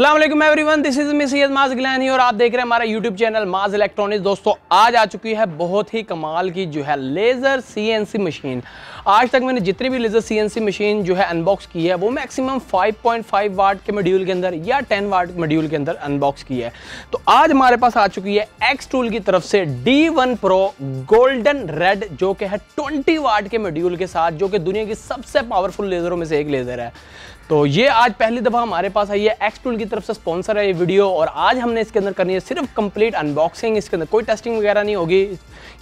अस्सलाम वालेकुम everyone, this is me Syed माज गिलानी और आप देख रहे हैं हमारा यूट्यूब चैनल माज इलेक्ट्रॉनिक्स। दोस्तों आज आ चुकी है बहुत ही कमाल की जो है लेज़र सीएनसी मशीन। आज तक मैंने जितनी भी लेज़र सीएनसी मशीन जो है अनबॉक्स की है वो मैक्सिमम 5.5 वाट के मॉड्यूल के अंदर या 10 वाट मॉड्यूल के अंदर अनबॉक्स की है। तो आज हमारे पास आ चुकी है एक्सटूल की तरफ से D1 Pro गोल्डन रेड, जो कि है 20 वाट के मॉड्यूल के साथ, जो कि दुनिया की सबसे पावरफुल लेज़रों में से एक लेज़र है। तो ये आज पहली दफ़ा हमारे पास आई है, एक्सटूल की तरफ से स्पॉन्सर है ये वीडियो, और आज हमने इसके अंदर करनी है सिर्फ कंप्लीट अनबॉक्सिंग। इसके अंदर कोई टेस्टिंग वगैरह नहीं होगी,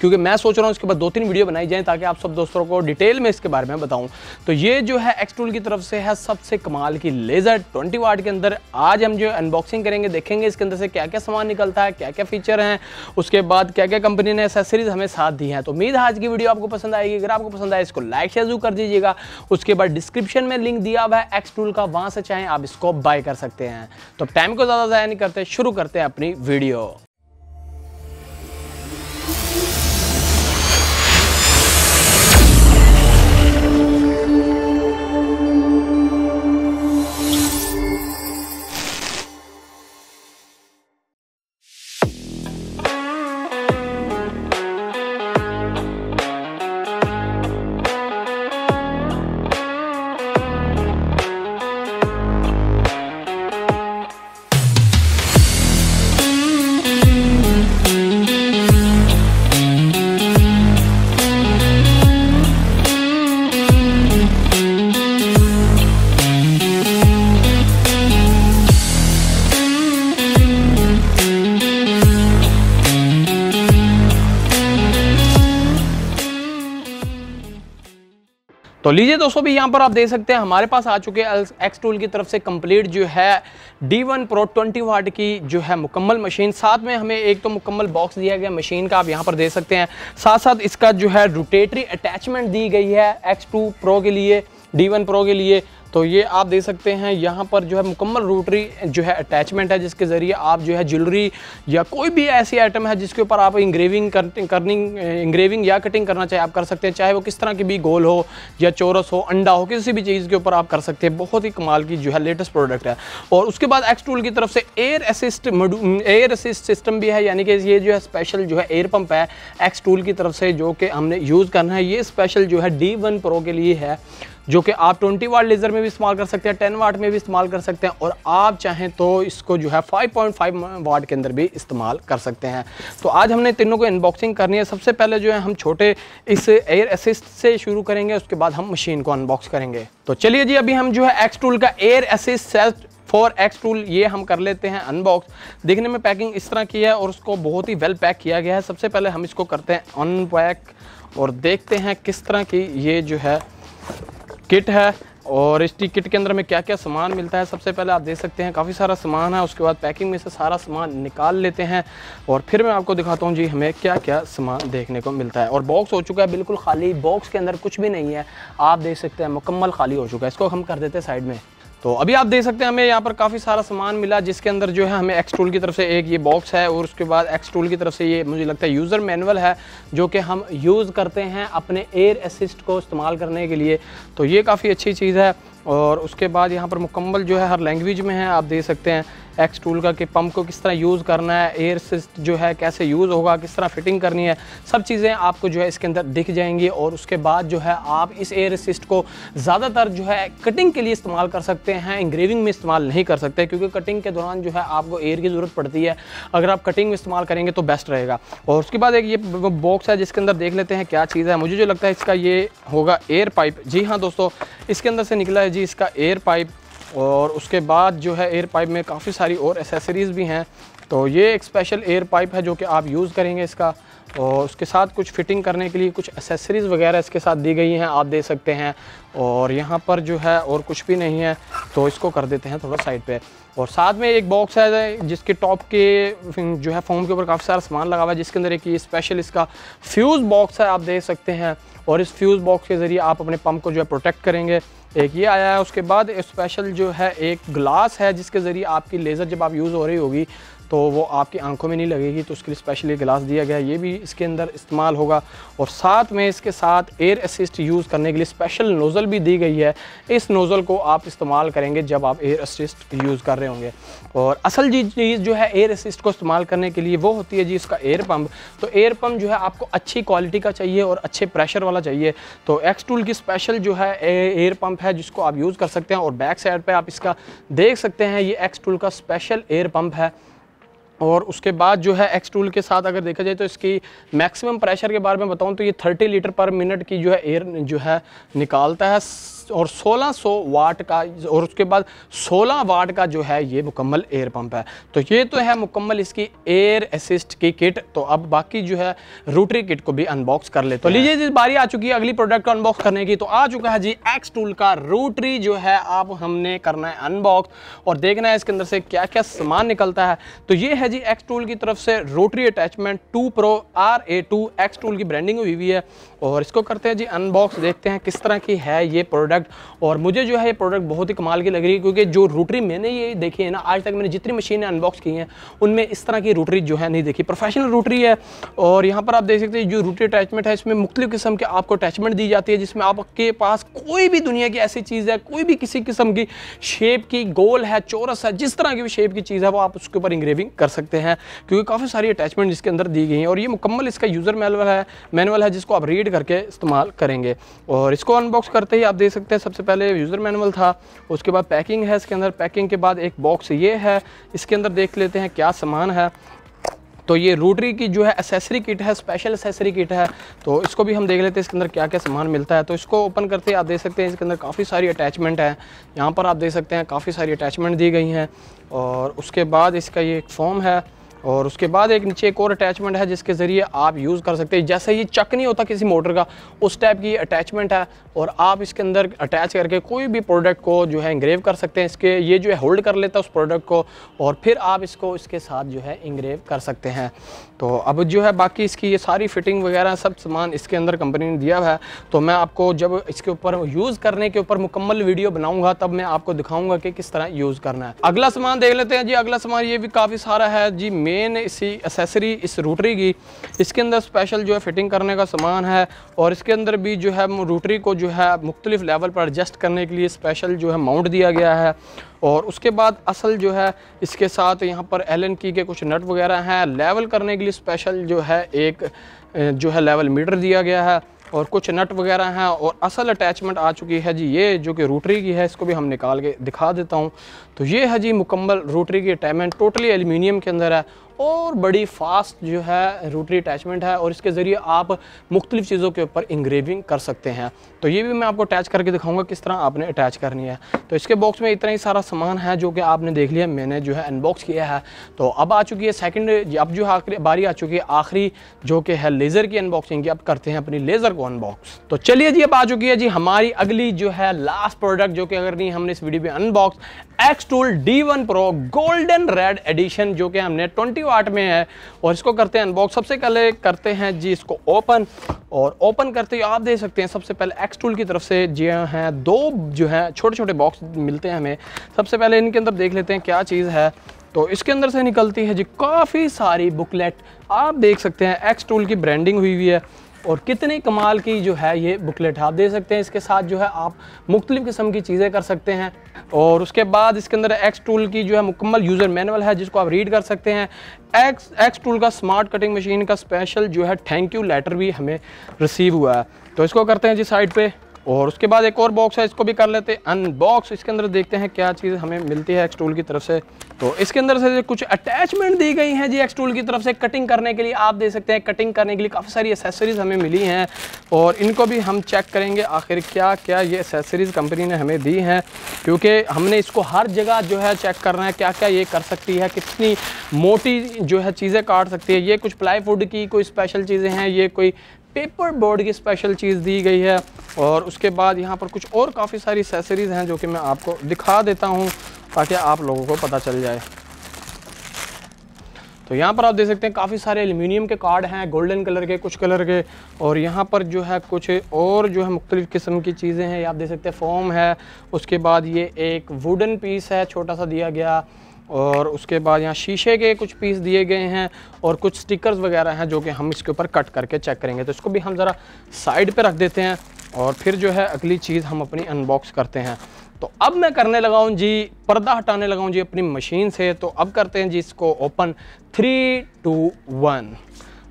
क्योंकि मैं सोच रहा हूँ इसके बाद 2-3 वीडियो बनाई जाएं ताकि आप सब दोस्तों को डिटेल में इसके बारे में बताऊँ। तो ये जो है एक्सटूल की तरफ से है सबसे कमाल की लेज़र 20 वाट के अंदर। आज हम जो अनबॉक्सिंग करेंगे, देखेंगे इसके अंदर से क्या क्या सामान निकलता है, क्या क्या फीचर हैं, उसके बाद क्या क्या कंपनी ने एसेसरीज हमें साथ दी हैं। तो उम्मीद है आज की वीडियो आपको पसंद आएगी। अगर आपको पसंद आए इसको लाइक शेयर जरूर कर दीजिएगा। उसके बाद डिस्क्रिप्शन में लिंक दिया हुआ है एक्सटूल का, वहाँ से आप इसको बाय कर सकते हैं। तो टाइम को ज्यादा ज़ाया नहीं करते, शुरू करते हैं अपनी वीडियो। तो लीजिए दोस्तों, भी यहाँ पर आप देख सकते हैं हमारे पास आ चुके हैं एक्सटूल की तरफ से कंप्लीट जो है D1 Pro 20 वाट की जो है मुकम्मल मशीन। साथ में हमें एक तो मुकम्मल बॉक्स दिया गया मशीन का, आप यहाँ पर देख सकते हैं। साथ साथ इसका जो है रोटेटरी अटैचमेंट दी गई है X2 Pro के लिए, D1 Pro के लिए। तो ये आप देख सकते हैं यहाँ पर जो है मुकम्मल रोटरी जो है अटैचमेंट है, जिसके ज़रिए आप जो है ज्वेलरी या कोई भी ऐसी आइटम है जिसके ऊपर आप इंग्रेविंग या कटिंग करना चाहे आप कर सकते हैं। चाहे वो किस तरह की भी, गोल हो या चौरस हो, अंडा हो, किसी भी चीज़ के ऊपर आप कर सकते हैं। बहुत ही कमाल की जो है लेटेस्ट प्रोडक्ट है। और उसके बाद एक्सटूल की तरफ से एयर असिस्ट सिस्टम भी है, यानी कि ये जो है स्पेशल जो है एयर पंप है एक्सटूल की तरफ से, जो कि हमने यूज़ करना है। ये स्पेशल जो है D1 Pro के लिए है, जो कि आप 20 वाट लेज़र में भी इस्तेमाल कर सकते हैं, 10 वाट में भी इस्तेमाल कर सकते हैं, और आप चाहें तो इसको जो है 5.5 वाट के अंदर भी इस्तेमाल कर सकते हैं। तो आज हमने तीनों को अनबॉक्सिंग करनी है। सबसे पहले जो है हम छोटे इस एयर असिस्ट से शुरू करेंगे, उसके बाद हम मशीन को अनबॉक्स करेंगे। तो चलिए जी, अभी हम जो है एक्सटूल का एयर असिस्ट सेट फॉर एक्सटूल ये हम कर लेते हैं अनबॉक्स। देखने में पैकिंग इस तरह की है और उसको बहुत ही वेल पैक किया गया है। सबसे पहले हम इसको करते हैं अनपैक और देखते हैं किस तरह की ये जो है किट है और इस किट के अंदर में क्या क्या सामान मिलता है। सबसे पहले आप देख सकते हैं काफ़ी सारा सामान है। उसके बाद पैकिंग में से सारा सामान निकाल लेते हैं और फिर मैं आपको दिखाता हूँ जी हमें क्या क्या सामान देखने को मिलता है। और बॉक्स हो चुका है बिल्कुल खाली, बॉक्स के अंदर कुछ भी नहीं है, आप देख सकते हैं मुकम्मल खाली हो चुका है। इसको हम कर देते हैं साइड में। तो अभी आप देख सकते हैं हमें यहाँ पर काफ़ी सारा सामान मिला, जिसके अंदर जो है हमें एक्सटूल की तरफ से एक ये बॉक्स है, और उसके बाद एक्सटूल की तरफ से ये मुझे लगता है यूज़र मैनुअल है, जो कि हम यूज़ करते हैं अपने एयर असिस्ट को इस्तेमाल करने के लिए। तो ये काफ़ी अच्छी चीज़ है। और उसके बाद यहाँ पर मुकम्मल जो है हर लैंग्वेज में है, आप देख सकते हैं एक्सटूल का कि पंप को किस तरह यूज़ करना है, एयर असिस्ट जो है कैसे यूज़ होगा, किस तरह फिटिंग करनी है, सब चीज़ें आपको जो है इसके अंदर दिख जाएंगी। और उसके बाद जो है आप इस एयर असिस्ट को ज़्यादातर जो है कटिंग के लिए इस्तेमाल कर सकते हैं, इंग्रेविंग में इस्तेमाल नहीं कर सकते, क्योंकि कटिंग के दौरान जो है आपको एयर की ज़रूरत पड़ती है। अगर आप कटिंग में इस्तेमाल करेंगे तो बेस्ट रहेगा। और उसके बाद एक ये बॉक्स है जिसके अंदर देख लेते हैं क्या चीज़ है। मुझे जो लगता है इसका ये होगा एयर पाइप। जी हाँ दोस्तों, इसके अंदर से निकला है जी इसका एयर पाइप। और उसके बाद जो है एयर पाइप में काफ़ी सारी और एसेसरीज़ भी हैं। तो ये एक स्पेशल एयर पाइप है जो कि आप यूज़ करेंगे इसका, और उसके साथ कुछ फिटिंग करने के लिए कुछ एसेसरीज़ वगैरह इसके साथ दी गई हैं, आप देख सकते हैं। और यहाँ पर जो है और कुछ भी नहीं है, तो इसको कर देते हैं थोड़ा साइड पे। और साथ में एक बॉक्स है जिसके टॉप के जो है फोम के ऊपर काफ़ी सारा सामान लगा हुआ है, जिसके अंदर एक ये स्पेशल इसका फ्यूज़ बॉक्स है, आप देख सकते हैं। और इस फ्यूज़ बॉक्स के ज़रिए आप अपने पंप को जो है प्रोटेक्ट करेंगे। एक ये आया है। उसके बाद स्पेशल जो है एक ग्लास है जिसके ज़रिए आपकी लेज़र जब आप यूज़ हो रही होगी तो वो आपकी आंखों में नहीं लगेगी, तो उसके लिए स्पेशली ग्लास दिया गया है, ये भी इसके अंदर इस्तेमाल होगा। और साथ में इसके साथ एयर असिस्ट यूज़ करने के लिए स्पेशल नोज़ल भी दी गई है। इस नोज़ल को आप इस्तेमाल करेंगे जब आप एयर असिस्ट यूज़ कर रहे होंगे। और असल चीज़ जो है एयर असिस्ट को इस्तेमाल करने के लिए वो होती है जी इसका एयर पम्प। तो एयर पम्प जो है आपको अच्छी क्वालिटी का चाहिए और अच्छे प्रेशर वाला चाहिए, तो एक्स टूल की स्पेशल जो है एयर पम्प है जिसको आप यूज़ कर सकते हैं। और बैक साइड पर आप इसका देख सकते हैं, ये एक्स टूल का स्पेशल एयर पम्प है। और उसके बाद जो है एक्स टूल के साथ अगर देखा जाए तो इसकी मैक्सिमम प्रेशर के बारे में बताऊं तो ये 30 लीटर पर मिनट की जो है एयर जो है निकालता है और 1600 वाट का, और उसके बाद 16 वाट का जो है ये मुकम्मल एयर पंप है। तो ये तो है मुकम्मल इसकी एयर असिस्ट की किट। तो अब बाकी जो है रोटरी किट को भी अनबॉक्स कर ले। तो लीजिए जिस बारी आ चुकी है अगली प्रोडक्ट को अनबॉक्स करने की, तो आ चुका है जी एक्स टूल का रोटरी जो है अब हमने करना है अनबॉक्स और देखना है इसके अंदर से क्या क्या सामान निकलता है। तो ये है जी एक्स टूल की तरफ से rotary attachment 2 Pro RA2 x tool की ब्रांडिंग हुई हुई है और इसको करते हैं जी अनबॉक्स, देखते हैं किस तरह की है ये प्रोडक्ट। और मुझे जो है ये प्रोडक्ट बहुत ही कमाल की लग रही है क्योंकि जो रोटरी मैंने ये देखी है ना, आज तक मैंने जितनी मशीनें अनबॉक्स की हैं उनमें इस तरह की रोटरी जो है नहीं देखी। प्रोफेशनल रोटरी है और यहाँ पर आप देख सकते हैं जो रोटरी अटैचमेंट है इसमें मुख्तलिफ किस्म के आपको अटैचमेंट दी जाती है, जिसमें आपके पास कोई भी दुनिया की ऐसी चीज़ है, कोई भी किसी किस्म की शेप की, गोल है, चौरस है, जिस तरह की भी शेप की चीज़ है वो आप उसके ऊपर इंग्रेविंग कर सकते हैं क्योंकि काफ़ी सारी अटैचमेंट इसके अंदर दी गई हैं। और ये मुकम्मल इसका यूज़र मैनुअल है जिसको आप रीड करके इस्तेमाल करेंगे। और इसको अनबॉक्स करते ही आप देख सकते हैं सबसे पहले यूज़र मैनुअल था, उसके बाद पैकिंग है इसके अंदर, पैकिंग के बाद एक बॉक्स ये है, इसके अंदर देख लेते हैं क्या सामान है। तो ये रोटरी की जो है एसेसरी किट है, स्पेशल एसेसरी किट है, तो इसको भी हम देख लेते हैं इसके अंदर क्या क्या सामान मिलता है। तो इसको ओपन करते हैं आप देख सकते हैं इसके अंदर काफ़ी सारी अटैचमेंट है, यहाँ पर आप देख सकते हैं काफ़ी सारी अटैचमेंट दी गई हैं। और उसके बाद इसका ये एक फॉर्म है और उसके बाद एक नीचे एक और अटैचमेंट है जिसके ज़रिए आप यूज़ कर सकते हैं, जैसे ये चक नहीं होता किसी मोटर का उस टाइप की अटैचमेंट है और आप इसके अंदर अटैच करके कोई भी प्रोडक्ट को जो है इंग्रेव कर सकते हैं। इसके ये जो है होल्ड कर लेता है उस प्रोडक्ट को और फिर आप इसको इसके साथ जो है इंग्रेव कर सकते हैं। तो अब जो है बाकी इसकी ये सारी फिटिंग वगैरह सब सामान इसके अंदर कंपनी ने दिया हुआ है। तो मैं आपको जब इसके ऊपर यूज़ करने के ऊपर मुकम्मल वीडियो बनाऊंगा तब मैं आपको दिखाऊंगा कि किस तरह यूज़ करना है। अगला सामान देख लेते हैं जी। अगला सामान ये भी काफ़ी सारा है जी, मेन इसी एसेसरी इस रोटरी की, इसके अंदर स्पेशल जो है फिटिंग करने का सामान है और इसके अंदर भी जो है रोटरी को जो है मुख्तलिफ लेवल पर एडजस्ट करने के लिए स्पेशल जो है माउंट दिया गया है। और उसके बाद असल जो है इसके साथ यहाँ पर एलन की के कुछ नट वगैरह हैं, लेवल करने के लिए स्पेशल जो है एक जो है लेवल मीटर दिया गया है और कुछ नट वगैरह हैं। और असल अटैचमेंट आ चुकी है जी ये जो कि रोटरी की है, इसको भी हम निकाल के दिखा देता हूँ। तो ये है जी मुकम्मल रोटरी की अटैचमेंट, टोटली एल्युमिनियम के अंदर है और बड़ी फास्ट जो है रोटरी अटैचमेंट है और इसके ज़रिए आप मुख्तलिफ चीज़ों के ऊपर इंग्रेविंग कर सकते हैं। तो ये भी मैं आपको अटैच करके दिखाऊंगा किस तरह आपने अटैच करनी है। तो इसके बॉक्स में इतना ही सारा सामान है जो कि आपने देख लिया, मैंने जो है अनबॉक्स किया है। तो अब आ चुकी है सेकंड, अब जो आखिरी बारी आ चुकी है आखिरी जो कि है लेज़र की अनबॉक्सिंग की। अब करते हैं अपनी लेज़र को अनबॉक्स। तो चलिए जी अब आ चुकी है जी हमारी अगली जो है लास्ट प्रोडक्ट जो कि अगर नहीं हमने इस वीडियो में unbox, X tool D1 Pro golden red edition जो कि हमने 20 वाट में है और इसको करते हैं अनबॉक्स। सबसे पहले करते हैं जी इसको ओपन और ओपन करते ही आप देख सकते हैं सबसे पहले एक्स टूल की तरफ से जी हैं दो जो है छोटे छोटे बॉक्स मिलते हैं हमें। सबसे पहले इनके अंदर देख लेते हैं क्या चीज़ है। तो इसके अंदर से निकलती है जी काफ़ी सारी बुकलेट, आप देख सकते हैं एक्स टूल की ब्रांडिंग हुई हुई है और कितनी कमाल की जो है ये बुकलेट है। आप देख सकते हैं इसके साथ जो है आप मुख्तलिफ किस्म की चीज़ें कर सकते हैं। और उसके बाद इसके अंदर एक्स टूल की जो है मुकम्मल यूज़र मैनुअल है जिसको आप रीड कर सकते हैं। एक्स टूल का स्मार्ट कटिंग मशीन का स्पेशल जो है थैंक यू लेटर भी हमें रिसीव हुआ है। तो इसको करते हैं जी साइड पे। और उसके बाद एक और बॉक्स है, इसको भी कर लेते हैं अनबॉक्स। इसके अंदर देखते हैं क्या चीज़ हमें मिलती है एक्स टूल की तरफ से। तो इसके अंदर से कुछ अटैचमेंट दी गई हैं जी एक्स टूल की तरफ से कटिंग करने के लिए। आप देख सकते हैं कटिंग करने के लिए काफ़ी सारी एसेसरीज़ हमें मिली हैं और इनको भी हम चेक करेंगे आखिर क्या क्या ये एसेसरीज़ कंपनी ने हमें दी हैं, क्योंकि हमने इसको हर जगह जो है चेक करना है क्या क्या ये कर सकती है, कितनी मोटी जो है चीज़ें काट सकती है। ये कुछ प्लाईवुड की कोई स्पेशल चीज़ें हैं, ये कोई पेपर बोर्ड की स्पेशल चीज़ दी गई है। और उसके बाद यहाँ पर कुछ और काफ़ी सारी एक्सेसरीज़ हैं जो कि मैं आपको दिखा देता हूँ ताकि आप लोगों को पता चल जाए। तो यहाँ पर आप देख सकते हैं काफ़ी सारे एल्युमिनियम के कार्ड हैं, गोल्डन कलर के, कुछ कलर के, और यहाँ पर जो है कुछ और जो है मुख्तलिफ़ किस्म की चीज़ें हैं। आप देख सकते हैं फोम है, उसके बाद ये एक वुडन पीस है छोटा सा दिया गया, और उसके बाद यहाँ शीशे के कुछ पीस दिए गए हैं और कुछ स्टिकर्स वगैरह हैं जो कि हम इसके ऊपर कट करके चेक करेंगे। तो इसको भी हम ज़रा साइड पे रख देते हैं और फिर जो है अगली चीज़ हम अपनी अनबॉक्स करते हैं। तो अब मैं करने लगा हूँ जी, पर्दा हटाने लगा हूँ जी अपनी मशीन से। तो अब करते हैं जी इसको ओपन, 3, 2, 1।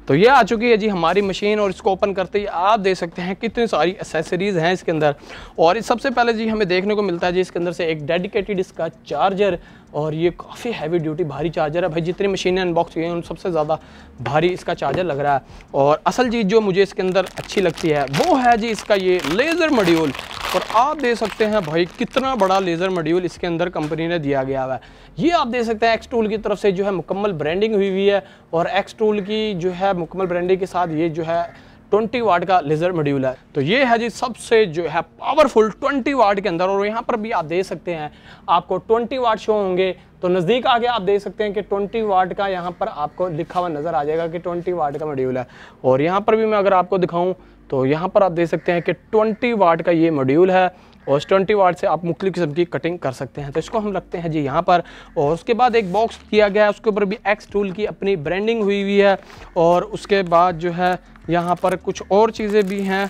तो ये आ चुकी है जी हमारी मशीन, और इसको ओपन करते ही आप देख सकते हैं कितनी सारी एसेसरीज़ हैं इसके अंदर। और सबसे पहले जी हमें देखने को मिलता है जी इसके अंदर से एक डेडिकेटेड इसका चार्जर, और ये काफ़ी हैवी ड्यूटी भारी चार्जर है भाई। जितनी मशीनें अनबॉक्स की हैं उन सबसे ज़्यादा भारी इसका चार्जर लग रहा है। और असल चीज़ जो मुझे इसके अंदर अच्छी लगती है वो है जी इसका ये लेज़र मॉड्यूल। और आप देख सकते हैं भाई कितना बड़ा लेज़र मॉड्यूल इसके अंदर कंपनी ने दिया गया है। ये आप देख सकते हैं एक्स टूल की तरफ से जो है मुकम्मल ब्रांडिंग हुई है, और एक्स टूल की जो है मुकम्मल ब्रांडिंग के साथ ये जो है 20 वाट का लेज़र मॉड्यूल है। तो ये है जी सबसे जो है पावरफुल 20 वाट के अंदर। और यहाँ पर भी आप देख सकते हैं आपको 20 वाट शो होंगे, तो नज़दीक आके आप देख सकते हैं कि 20 वाट का यहाँ पर आपको लिखा हुआ नज़र आ जाएगा कि 20 वाट का मॉड्यूल है। और यहाँ पर भी मैं अगर आपको दिखाऊँ तो यहाँ पर आप देख सकते हैं कि 20 वाट का ये मॉड्यूल है, और इस 20 वाट से आप मुख्तलिफ़ किस्म की कटिंग कर सकते हैं। तो इसको हम रखते हैं जी यहाँ पर। और उसके बाद एक बॉक्स दिया गया है, उसके ऊपर भी एक्स टूल की अपनी ब्रांडिंग हुई हुई है। और उसके बाद जो है यहाँ पर कुछ और चीज़ें भी हैं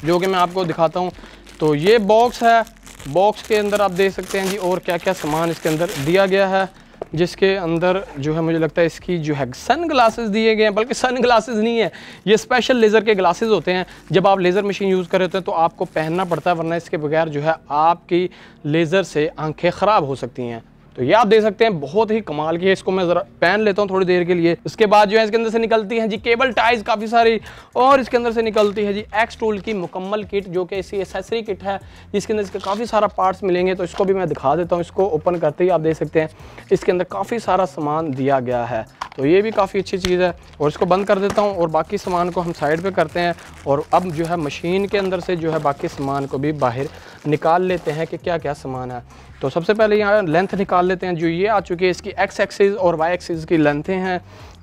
जो कि मैं आपको दिखाता हूँ। तो ये बॉक्स है, बॉक्स के अंदर आप देख सकते हैं जी और क्या क्या सामान इसके अंदर दिया गया है, जिसके अंदर जो है मुझे लगता है इसकी जो है सन ग्लासेस दिए गए हैं। बल्कि सन ग्लासेस नहीं है, ये स्पेशल लेज़र के ग्लासेस होते हैं। जब आप लेज़र मशीन यूज़ कर रहे होते हैं तो आपको पहनना पड़ता है, वरना इसके बगैर जो है आपकी लेज़र से आंखें ख़राब हो सकती हैं। तो ये आप देख सकते हैं बहुत ही कमाल की है। इसको मैं ज़रा पहन लेता हूँ थोड़ी देर के लिए। उसके बाद जो है इसके अंदर से निकलती हैं जी केबल टाइज काफ़ी सारी, और इसके अंदर से निकलती है जी एक्स टूल की मुकम्मल किट जो कि इसकी एसेसरी किट है, जिसके अंदर इसके काफ़ी सारा पार्ट्स मिलेंगे। तो इसको भी मैं दिखा देता हूँ। इसको ओपन करते ही आप देख सकते हैं इसके अंदर काफ़ी सारा सामान दिया गया है। तो ये भी काफ़ी अच्छी चीज़ है। और इसको बंद कर देता हूँ और बाकी सामान को हम साइड पे करते हैं। और अब जो है मशीन के अंदर से जो है बाकी सामान को भी बाहर निकाल लेते हैं कि क्या क्या सामान है। तो सबसे पहले यहाँ लेंथ निकाल लेते हैं। जो ये आ चुकी है इसकी एक्स एक्सिस और वाई एक्सिस की लेंथें हैं,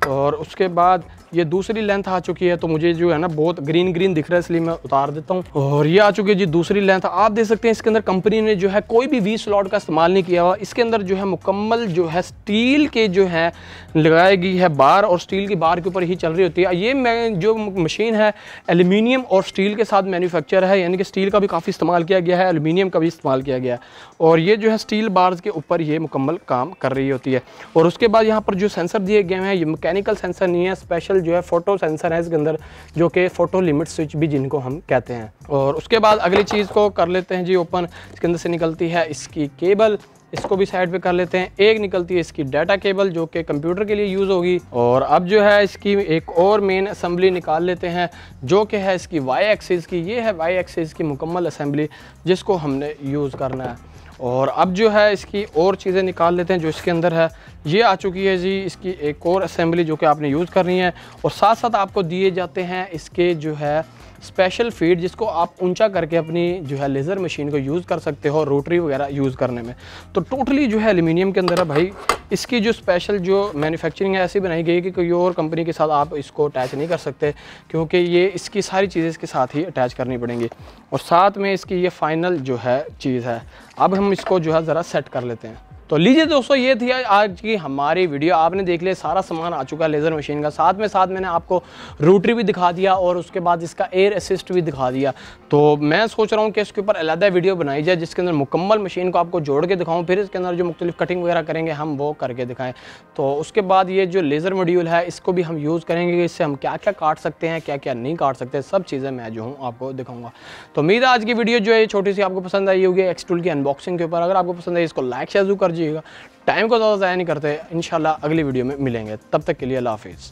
और उसके बाद ये दूसरी लेंथ आ चुकी है। तो मुझे जो है ना बहुत ग्रीन ग्रीन दिख रहा है, इसलिए मैं उतार देता हूँ। और ये आ चुकी है जी दूसरी लेंथ। आप देख सकते हैं इसके अंदर कंपनी ने जो है कोई भी वी स्लॉट का इस्तेमाल नहीं किया हुआ। इसके अंदर जो है मुकम्मल जो है स्टील के जो है लगाई गई है बार, और स्टील की बार के ऊपर ही चल रही होती है। ये जो मशीन है एल्यूमिनियम और स्टील के साथ मैन्युफैक्चर है, यानी कि स्टील का भी काफ़ी इस्तेमाल किया गया है, एल्यूमिनियम का भी इस्तेमाल किया गया है। और ये जो है स्टील बार्स के ऊपर ये मुकम्मल काम कर रही होती है। और उसके बाद यहाँ पर जो सेंसर दिए गए हैं ये मैकेनिकल सेंसर नहीं है, स्पेशल जो है फोटो सेंसर है इसके अंदर, जो कि फोटो लिमिट स्विच भी जिनको हम कहते हैं। और उसके बाद अगली चीज़ को कर लेते हैं जी ओपन। इसके अंदर से निकलती है इसकी केबल, इसको भी साइड पे कर लेते हैं। एक निकलती है इसकी डाटा केबल जो कि कंप्यूटर के लिए यूज़ होगी। और अब जो है इसकी एक और मेन असेंबली निकाल लेते हैं जो कि है इसकी वाई एक्सिस की। ये है वाई एक्सिस की मुकम्मल असेंबली जिसको हमने यूज़ करना है। और अब जो है इसकी और चीज़ें निकाल लेते हैं जो इसके अंदर है। ये आ चुकी है जी इसकी एक और असेंबली जो कि आपने यूज़ करनी है। और साथ साथ आपको दिए जाते हैं इसके जो है स्पेशल फीड, जिसको आप ऊंचा करके अपनी जो है लेज़र मशीन को यूज़ कर सकते हो रोटरी वगैरह यूज़ करने में। तो टोटली जो है एल्यूमिनियम के अंदर है भाई। इसकी जो स्पेशल जो मैन्युफैक्चरिंग है ऐसी बनाई गई है कि कोई और कंपनी के साथ आप इसको अटैच नहीं कर सकते, क्योंकि ये इसकी सारी चीज़ें इसके साथ ही अटैच करनी पड़ेंगी। और साथ में इसकी ये फाइनल जो है चीज़ है। अब हम इसको जो है ज़रा सेट कर लेते हैं। तो लीजिए दोस्तों, ये थी आज की हमारी वीडियो। आपने देख लिया सारा सामान आ चुका है लेज़र मशीन का। साथ मैंने आपको रोटरी भी दिखा दिया और उसके बाद इसका एयर असिस्ट भी दिखा दिया। तो मैं सोच रहा हूँ कि इसके ऊपर अलग वीडियो बनाई जाए जिसके अंदर मुकम्मल मशीन को आपको जोड़ के दिखाऊँ, फिर इसके अंदर जो मुख्तलिफ कटिंग वगैरह करेंगे हम वो करके दिखाएँ। तो उसके बाद ये जो लेज़र मॉड्यूल है इसको भी हम यूज़ करेंगे कि इससे हम क्या क्या काट सकते हैं, क्या क्या नहीं काट सकते, सब चीज़ें मैं जो हूँ आपको दिखाऊँगा। तो उम्मीद है आज की वीडियो जो है छोटी सी आपको पसंद आई होगी एक्स टूल की अनबॉक्सिंग के ऊपर। अगर आपको पसंद आई इसको लाइक शेयर जरूर कर दीजिएगा। टाइम को ज़्यादा ज़ाया नहीं करते, इंशाल्लाह अगली वीडियो में मिलेंगे। तब तक के लिए अल्लाह हाफिज़।